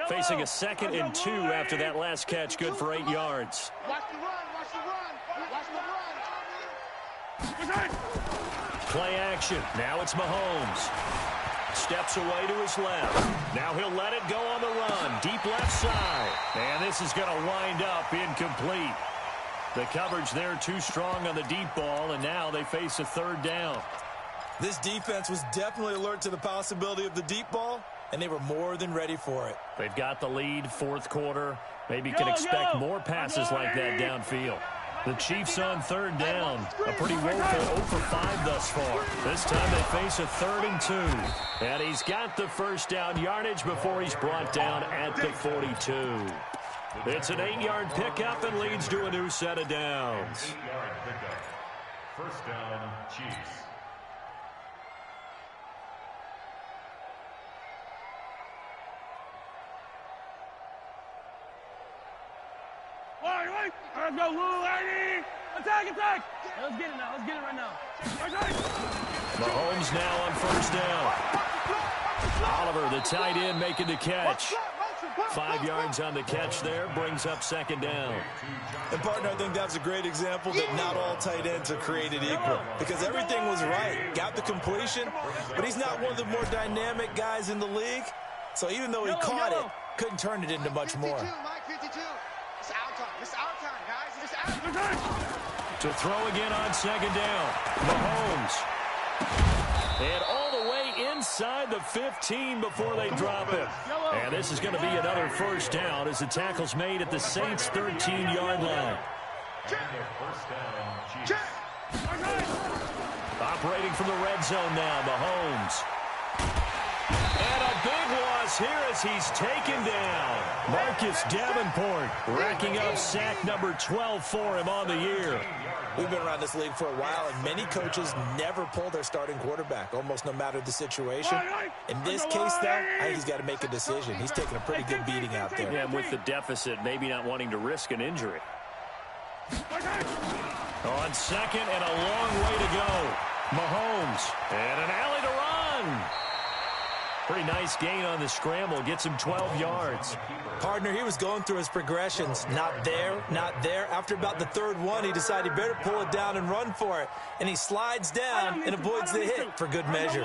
Facing a 2nd and 2 after that last catch, good for 8 yards. Watch the run. Play action. Now it's Mahomes. Steps away to his left. Now he'll let it go on the run. Deep left side. And this is going to wind up incomplete. The coverage there too strong on the deep ball, and now they face a 3rd down. This defense was definitely alert to the possibility of the deep ball, and they were more than ready for it. They've got the lead, 4th quarter. Maybe can expect more passes like that downfield. The Chiefs on 3rd down. A pretty woeful 0 for 5 thus far. This time they face a 3rd and 2. And he's got the 1st down yardage before he's brought down at the 42. It's an 8-yard pickup and leads to a new set of downs. 8-yard pickup. 1st down, Chiefs. Let's go, Lou, Eddie! Attack! Let's get it now. Let's get it right now. Mahomes now on 1st down. Oliver, the tight end, making the catch. 5 yards on the catch there, brings up 2nd down. And, partner, I think that's a great example that not all tight ends are created equal, because everything was right. Got the completion, but he's not one of the more dynamic guys in the league. So even though he caught it, couldn't turn it into much more. 52, Mike, 52. It's our time, guys. It's our time. To throw again on 2nd down. Mahomes. And all the way inside the 15 before they drop it. And this is going to be another 1st down as the tackle's made at the Saints' 13-yard line. Operating from the red zone now, Mahomes. And a big loss here as he's taken down. Marcus Davenport racking up sack number 12 for him on the year. We've been around this league for a while, and many coaches never pull their starting quarterback, almost no matter the situation. In this case, though, I think he's got to make a decision. He's taking a pretty good beating out there. Yeah, and with the deficit, maybe not wanting to risk an injury. On 2nd and a long way to go. Mahomes, and an alley to run. Pretty nice gain on the scramble. Gets him 12 yards. Partner, he was going through his progressions. Not there, not there. After about the third one, he decided he better pull it down and run for it. And he slides down and avoids the hit for good measure.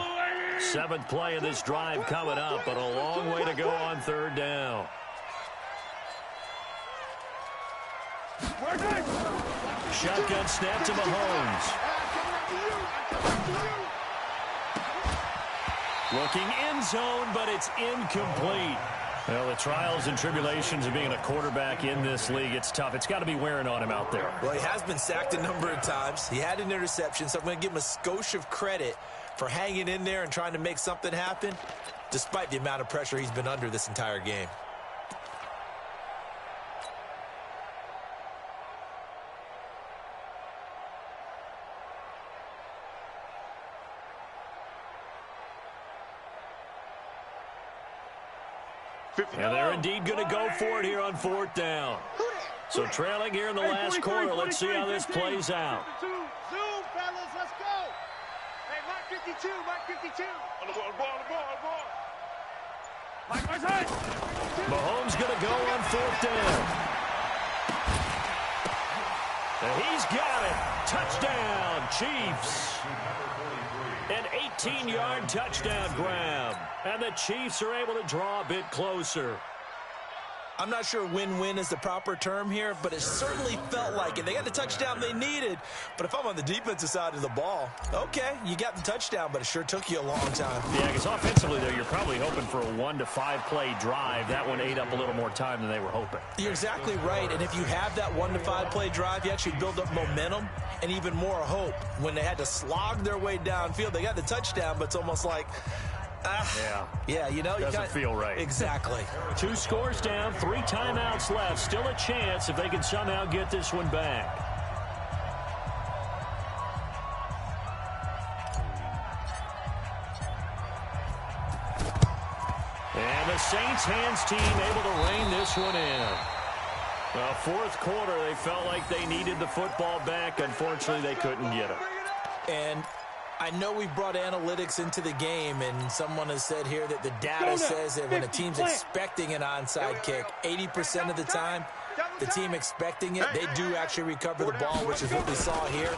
7th play of this drive coming up, but a long way to go on 3rd down. Shotgun snap to Mahomes. Looking end zone, but it's incomplete. Well, the trials and tribulations of being a quarterback in this league, it's tough. It's got to be wearing on him out there. Well, he has been sacked a number of times. He had an interception, so I'm going to give him a skosh of credit for hanging in there and trying to make something happen, despite the amount of pressure he's been under this entire game. And they're indeed going to go for it here on 4th down. So trailing here in the last quarter. Let's see how this plays out. Zoom, fellas, let's go. Hey, Mike 52, Mike 52. On the ball. Mike side. Mahomes going to go on 4th down. And he's got it. Touchdown, Chiefs. An 18-yard touchdown grab. And the Chiefs are able to draw a bit closer. I'm not sure win-win is the proper term here, but it certainly felt like it. They got the touchdown they needed, but if I'm on the defensive side of the ball, okay, you got the touchdown, but it sure took you a long time. Yeah, because offensively, though, you're probably hoping for a 1 to 5 play drive. That one ate up a little more time than they were hoping. You're exactly right, and if you have that 1 to 5 play drive, you actually build up momentum and even more hope. When they had to slog their way downfield, they got the touchdown, but it's almost like, yeah, you know, doesn't feel right. Exactly. 2 scores down, 3 timeouts left. Still a chance if they can somehow get this one back. And the Saints hands team able to rein this one in. Well, 4th quarter, they felt like they needed the football back. Unfortunately, they couldn't get it. And I know we brought analytics into the game, and someone has said here that the data says that when a team's expecting an onside kick, 80% of the time, the team expecting it, they do actually recover the ball, which is what we saw here.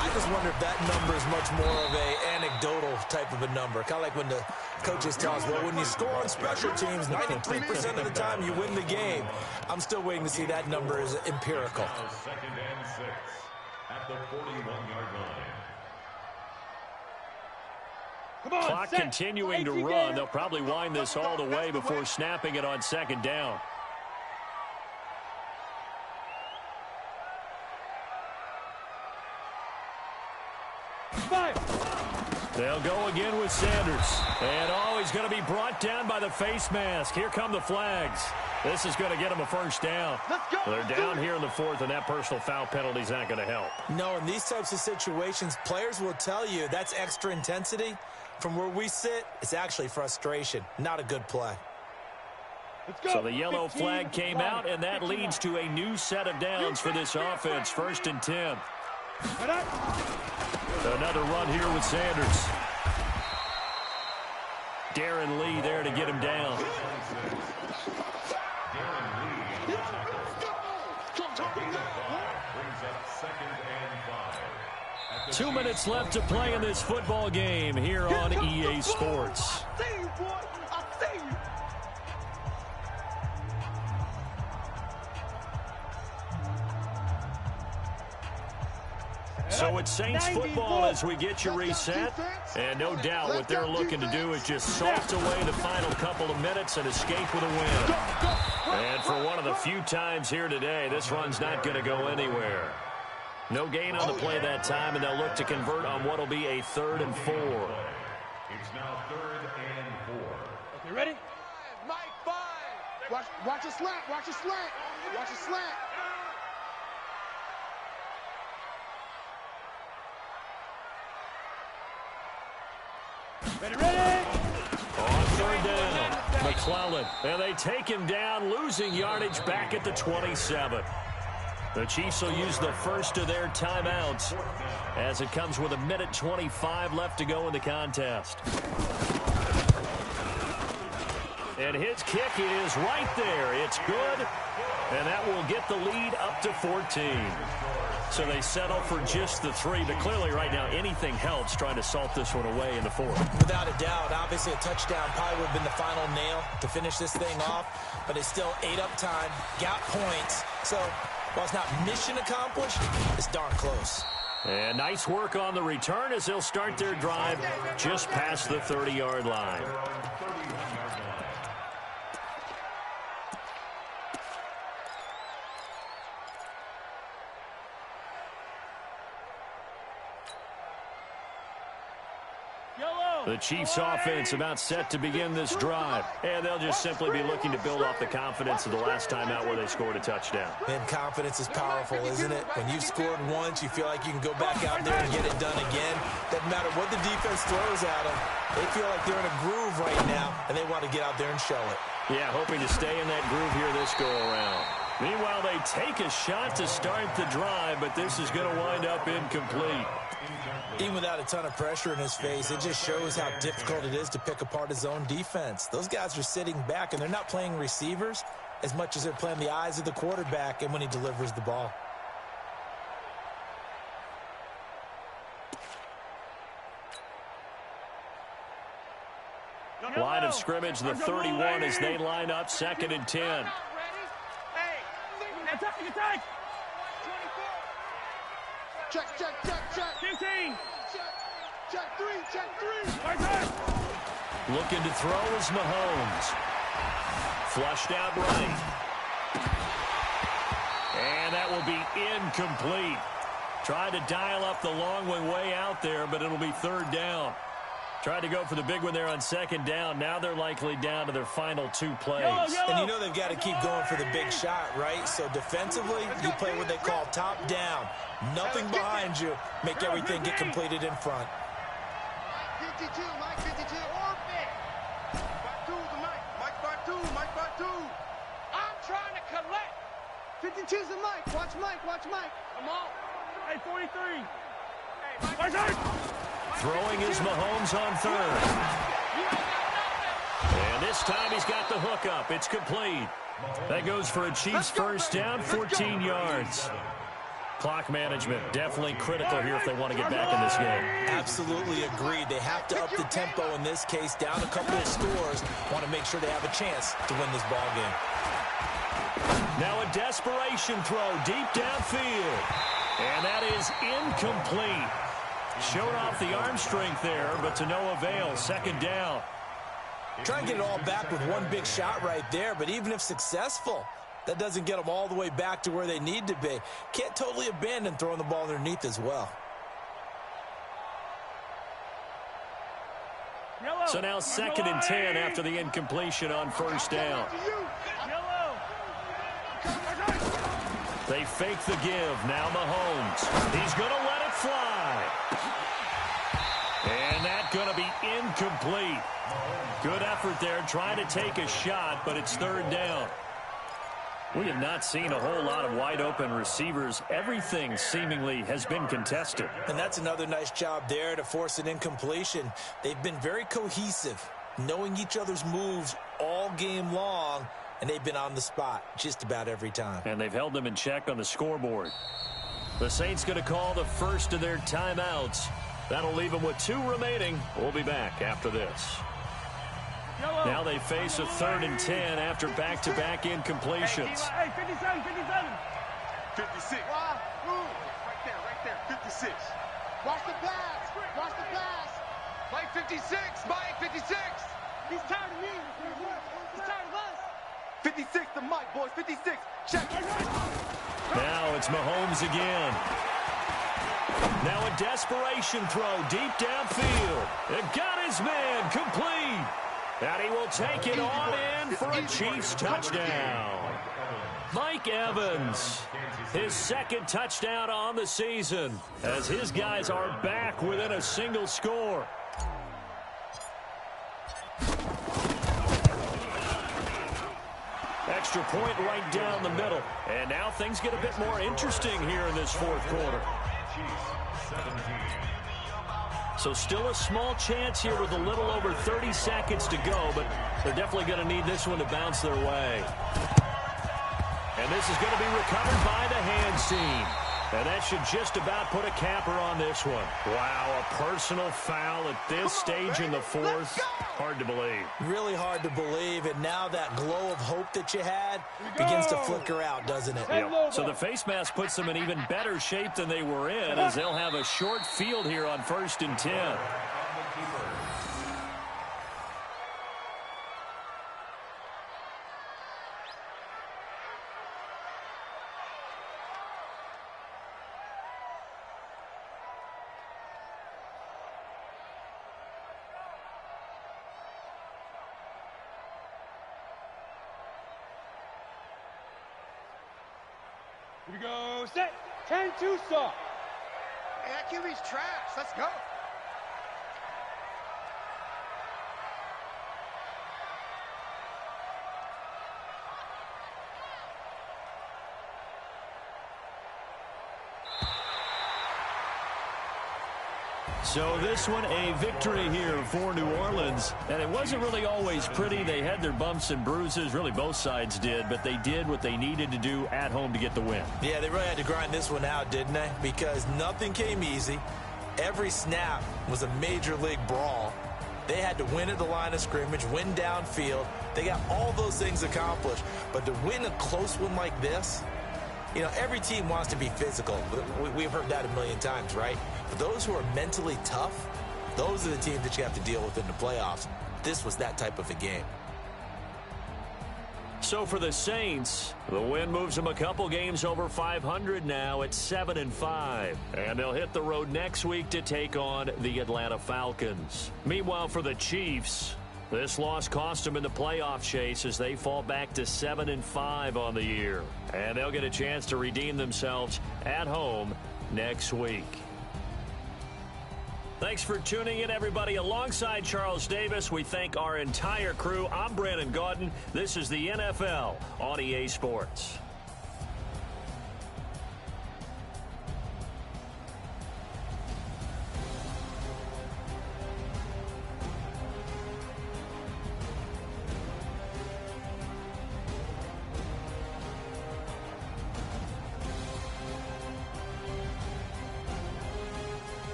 I just wonder if that number is much more of a anecdotal type of a number. Kind of like when the coaches tell us, well, when you score on special teams, 93% of the time you win the game. I'm still waiting to see that number is empirical. 2nd and 6 at the 41-yard line. Clock continuing to run. They'll probably wind this all the way before snapping it on 2nd down. They'll go again with Sanders. And, he's going to be brought down by the face mask. Here come the flags. This is going to get them a 1st down. They're down here in the 4th, and that personal foul penalty is not going to help. No, in these types of situations, players will tell you that's extra intensity. From where we sit, it's actually frustration. Not a good play. So the yellow flag came out, and that leads to a new set of downs for this offense. 1st and 10. Another run here with Sanders. Darren Lee there to get him down. 2 minutes left to play in this football game here on EA Sports. So it's Saints football as we get you reset. And no doubt what they're looking to do is just salt away the final couple of minutes and escape with a win. And for one of the few times here today, this run's not going to go anywhere. No gain on the play that time, and they'll look to convert on what will be a 3rd and 4. It's now 3rd and 4. You ready? Mike, 5. Watch a slant. Watch a slant. Watch a slant. Ready? On 3rd down, McClellan. And they take him down, losing yardage back at the 27. The Chiefs will use the first of their timeouts as it comes with 1:25 left to go in the contest. And his kick is right there. It's good, and that will get the lead up to 14. So they settle for just the 3, but clearly right now anything helps trying to salt this one away in the 4th. Without a doubt, obviously a touchdown probably would have been the final nail to finish this thing off, but it's still ate up time, got points. So while it's not mission accomplished, it's darn close. And nice work on the return as they'll start their drive just past the 30-yard line. The Chiefs offense about set to begin this drive. And they'll just simply be looking to build off the confidence of the last time out where they scored a touchdown. And confidence is powerful, isn't it? When you've scored once, you feel like you can go back out there and get it done again. Doesn't matter what the defense throws at them. They feel like they're in a groove right now, and they want to get out there and show it. Yeah, hoping to stay in that groove here this go-around. Meanwhile, they take a shot to start the drive, but this is going to wind up incomplete. Even without a ton of pressure in his face, it just shows how difficult it is to pick apart his own defense. Those guys are sitting back, and they're not playing receivers as much as they're playing the eyes of the quarterback and when he delivers the ball. Line of scrimmage, the 31 as they line up, 2nd and 10. Attack! Check. 15. Check 3. Looking to throw is Mahomes. Flushed out right. And that will be incomplete. Tried to dial up the long one way out there, but it'll be 3rd down. Tried to go for the big one there on 2nd down. Now they're likely down to their final 2 plays. And you know they've got to keep going for the big shot, right? So defensively, you play what they call top down. Nothing behind you. Make everything get completed in front. Mike 52. Orbit. Mike by two. I'm trying to collect. 52's the Mike. Watch Mike. Come on. Hey, 43. Hey, Throwing is Mahomes on 3rd. And this time he's got the hook up. It's complete. That goes for a Chiefs first down, 14 yards. Clock management definitely critical here if they want to get back in this game. Absolutely agreed. They have to up the tempo in this case, down a couple of scores. Want to make sure they have a chance to win this ball game. Now a desperation throw deep downfield. And that is incomplete. Showed off the arm strength there, but to no avail. 2nd down. Try and get it all back with one big shot right there, but even if successful, that doesn't get them all the way back to where they need to be. Can't totally abandon throwing the ball underneath as well. So now 2nd and 10 after the incompletion on 1st down. They fake the give. Now Mahomes. He's going to let it fly. And that's going to be incomplete. Good effort there trying to take a shot, but it's 3rd down. We have not seen a whole lot of wide-open receivers. Everything seemingly has been contested. And that's another nice job there to force an incompletion. They've been very cohesive, knowing each other's moves all game long, and they've been on the spot just about every time. And they've held them in check on the scoreboard. The Saints going to call the first of their timeouts. That'll leave them with 2 remaining. We'll be back after this. Now they face a 3rd and 10 after back-to-back incompletions. Hey, 57. 56. Right there. 56. Watch the pass. Mike 56. Mike 56. He's tired of me. He's tired of us. 56 to Mike, boys. 56. Check. Now it's Mahomes again. Now a desperation throw deep downfield. It got his man complete. And he will take it on in for a Chiefs touchdown. Mike Evans, his 2nd touchdown on the season, as his guys are back within a single score. Extra point right down the middle. And now things get a bit more interesting here in this 4th quarter. So still a small chance here with a little over 30 seconds to go, but they're definitely going to need this one to bounce their way. And this is going to be recovered by the hands team. And that should just about put a capper on this one. Wow, a personal foul at this stage in the fourth. Hard to believe. Really hard to believe, and now that glow of hope that you had begins to flicker out, doesn't it? Yep. So the face mask puts them in even better shape than they were in, as they'll have a short field here on 1st and 10. Here we go, set, 10-2 stop. Hey, that QB's trash. Let's go. So this one, a victory here for New Orleans. And it wasn't really always pretty. They had their bumps and bruises. Really, both sides did. But they did what they needed to do at home to get the win. Yeah, they really had to grind this one out, didn't they? Because nothing came easy. Every snap was a major league brawl. They had to win at the line of scrimmage, win downfield. They got all those things accomplished. But to win a close one like this, you know, every team wants to be physical. We've heard that a million times, right? But those who are mentally tough, those are the teams that you have to deal with in the playoffs. This was that type of a game. So for the Saints, the win moves them a couple games over 500 now at 7-5. And they'll hit the road next week to take on the Atlanta Falcons. Meanwhile, for the Chiefs, this loss cost them in the playoff chase as they fall back to 7-5 on the year. And they'll get a chance to redeem themselves at home next week. Thanks for tuning in, everybody. Alongside Charles Davis, we thank our entire crew. I'm Brandon Gaudin. This is the NFL on EA Sports.